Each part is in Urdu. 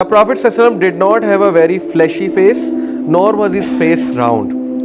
The Prophet ﷺ did not have a very fleshy face, nor was his face round.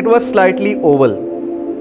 It was slightly oval.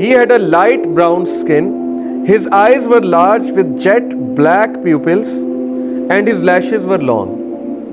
He had a light brown skin. His eyes were large with jet black pupils and his lashes were long.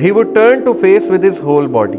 he would turn to face with his whole body.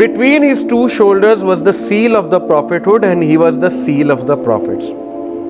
Between his two shoulders was the seal of the prophethood and he was the seal of the prophets.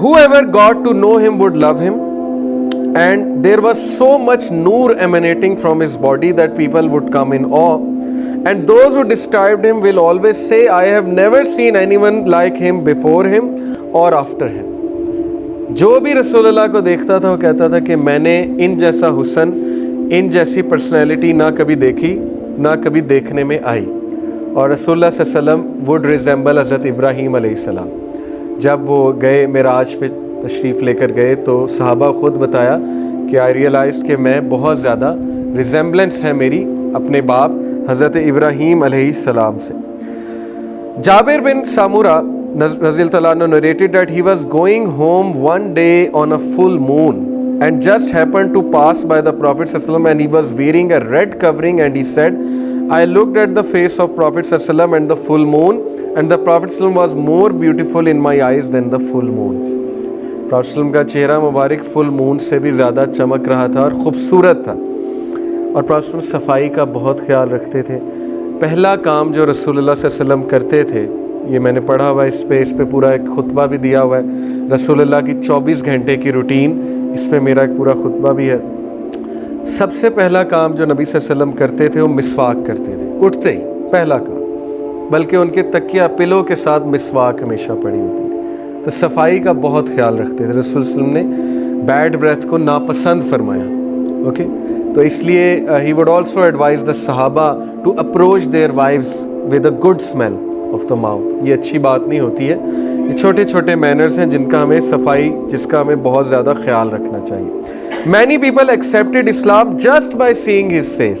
Whoever got to know him would love him, and there was so much noor emanating from his body that people would come in awe And those who described him will always say, I have never seen anyone like him before him or after him. جو بھی رسول اللہ کو دیکھتا تھا وہ کہتا تھا کہ میں نے ان جیسا حسن، ان جیسی پرسنالٹی نہ کبھی دیکھی، نہ کبھی دیکھنے میں آئی. اور رسول اللہ صلی اللہ علیہ وسلم would resemble حضرت ابراہیم علیہ السلام. جب وہ گئے معراج پہ تشریف لے کر گئے تو صحابہ خود بتایا کہ آئی ریئلائز کہ میں بہت زیادہ ریزمبلنس ہے میری اپنے باپ حضرت ابراہیم علیہ السلام سے. جابر بن سامورہ رضی اللہ عنہ narrated that he was going home one day on a full moon and just happened to pass by the Prophet ﷺ and he was wearing a red covering and he said, I looked at the face of Prophet ﷺ and the full moon and the Prophet ﷺ was more beautiful in my eyes than the full moon. Prophet ﷺ کا چہرہ مبارک فل مون سے بھی زیادہ چمک رہا تھا اور خوبصورت تھا. اور Prophet ﷺ صفائی کا بہت خیال رکھتے تھے. پہلا کام جو رسول اللہ صلی اللہ علیہ وسلم کرتے تھے، یہ میں نے پڑھا ہوا ہے، اس پہ پورا ایک خطبہ بھی دیا ہوا ہے، رسول اللہ کی 24 گھنٹے کی روٹین، اس پہ میرا ایک پورا خطبہ بھی ہے. سب سے پہلا کام جو نبی صلی اللہ علیہ وسلم کرتے تھے وہ مسواک کرتے تھے، اٹھتے ہی پہلا کام، بلکہ ان کے تکیہ پلو کے ساتھ مسواک ہمیشہ پڑی ہوتی تھی. تو صفائی کا بہت خیال رکھتے تھے. رسول صلی اللہ علیہ وسلم نے بیڈ بریتھ کو ناپسند فرمایا. اوکے، تو اس لیے ہی وڈ آلسو ایڈوائز دا صحابہ to approach their wives with a good smell of the mouth. یہ اچھی بات نہیں ہوتی ہے. یہ چھوٹے چھوٹے مینرز ہیں جن کا ہمیں صفائی، جس کا ہمیں بہت زیادہ خیال رکھنا چاہیے. Many people accepted Islam just by seeing his face.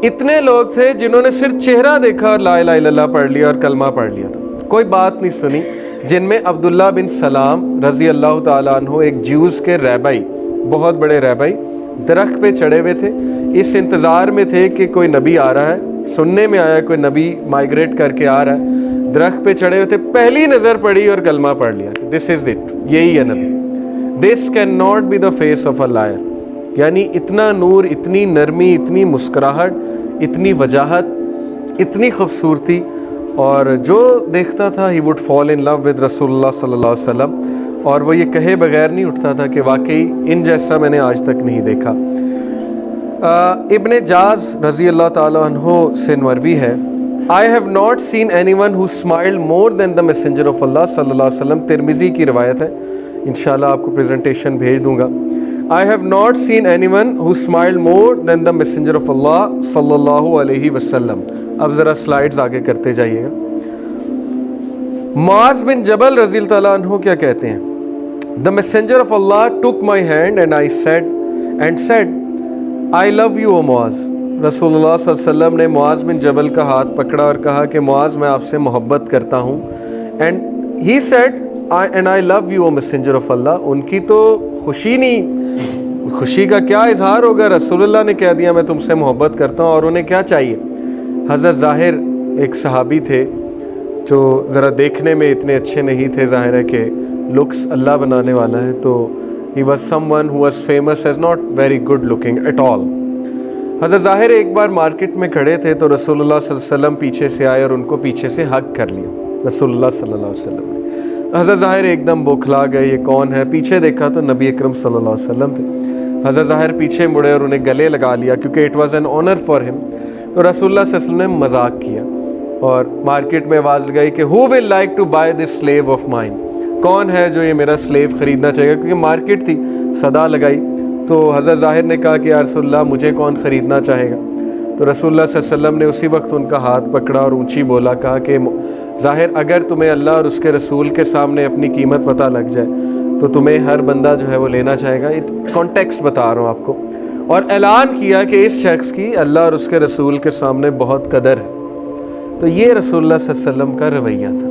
اتنے لوگ تھے جنہوں نے صرف چہرہ دیکھا اور لا الہ الا اللہ پڑھ لیا اور کلمہ پڑھ لیا تھا، کوئی بات نہیں سنی. جن میں عبداللہ بن سلام رضی اللہ تعالیٰ عنہ، ایک جیوز کے ریبائی، بہت بڑے ریبائی، درخت پہ چڑھے ہوئے تھے، اس انتظار میں تھے کہ کوئی نبی آ رہا ہے. سننے میں آیا کوئی نبی مائیگریٹ کر کے آ رہا ہے. درخت پہ چڑھے ہوئے تھے، پہلی نظر پڑی اور کلمہ پڑھ لیا. دس از اٹ، یہی ہے نبی. This can not be the face of a liar. یعنی اتنا نور، اتنی نرمی، اتنی مسکراہٹ، اتنی وجاہت، اتنی خوبصورتی. اور جو دیکھتا تھا he would fall in love with رسول اللہ صلی اللہ علیہ وسلم. اور وہ یہ کہے بغیر نہیں اٹھتا تھا کہ واقعی ان جیسا میں نے آج تک نہیں دیکھا. ابن جاز رضی اللہ تعالیٰ عنہ سے مروی ہے، I have not seen anyone who smiled more than the messenger of Allah صلی اللہ علیہ وسلم. ترمذی کی روایت ہے، انشاءاللہ آپ کو پریزنٹیشن بھیج دوں گا. I have not seen anyone who smiled more than the messenger of Allah صلی اللہ علیہ وسلم. اب ذرا سلائیڈز آگے کرتے جائیے گا. معاذ بن جبل رضی اللہ تعالیٰ عنہ کیا کہتے ہیں؟ The messenger of Allah took my hand and I said I love you O معاذ. رسول اللہ صلی اللہ علیہ وسلم نے معاذ بن جبل کا ہاتھ پکڑا اور کہا کہ معاذ میں آپ سے محبت کرتا ہوں. And he said and I love you O messenger of Allah. ان کی تو خوشی کا کیا اظہار ہوگا، رسول اللہ نے کہہ دیا میں تم سے محبت کرتا ہوں. اور انہیں کیا چاہیے؟ حضرت ظاہر ایک صحابی تھے جو ذرا دیکھنے میں اتنے اچھے نہیں تھے، ظاہر ہے کہ لکس اللہ بنانے والا ہے، تو he was someone who was famous as not very good looking at all. حضرت ظاہر ایک بار مارکیٹ میں کھڑے تھے تو رسول اللہ صلی اللہ علیہ وسلم پیچھے سے آئے اور ان کو پیچھے سے ہگ کر لیا رسول اللہ صلی اللہ علیہ وسلم نے. حضرت ظاہر ایک دم بوکھلا گئے، یہ کون ہے؟ پیچھے دیکھا تو نبی اکرم صلی اللہ علیہ وسلم تھے. حضرت ظاہر پیچھے مڑے اور انہیں گلے لگا لیا کیونکہ it was an honour for ہم. تو رسول اللہ صلی اللہ علیہ وسلم نے مذاق کیا اور مارکیٹ میں آواز لگائی کہ who will like to buy this slave of mine. کون ہے جو یہ میرا سلیو خریدنا چاہے گا؟ کیونکہ مارکیٹ تھی، صدا لگائی. تو حضرت ظاہر نے کہا کہ یا رسول اللہ مجھے کون خریدنا چاہے گا؟ تو رسول اللہ صلی اللہ علیہ وسلم نے اسی وقت ان کا ہاتھ پکڑا اور اونچی بولا، کہا کہ ظاہر اگر تمہیں اللہ اور اس کے رسول کے سامنے اپنی قیمت پتہ لگ جائے تو تمہیں ہر بندہ جو ہے وہ لینا چاہے گا. کانٹیکسٹ بتا رہا ہوں آپ کو. اور اعلان کیا کہ اس شخص کی اللہ اور اس کے رسول کے سامنے بہت قدر ہے. تو یہ رسول اللہ صلی اللہ علیہ وسلم کا رویہ تھا.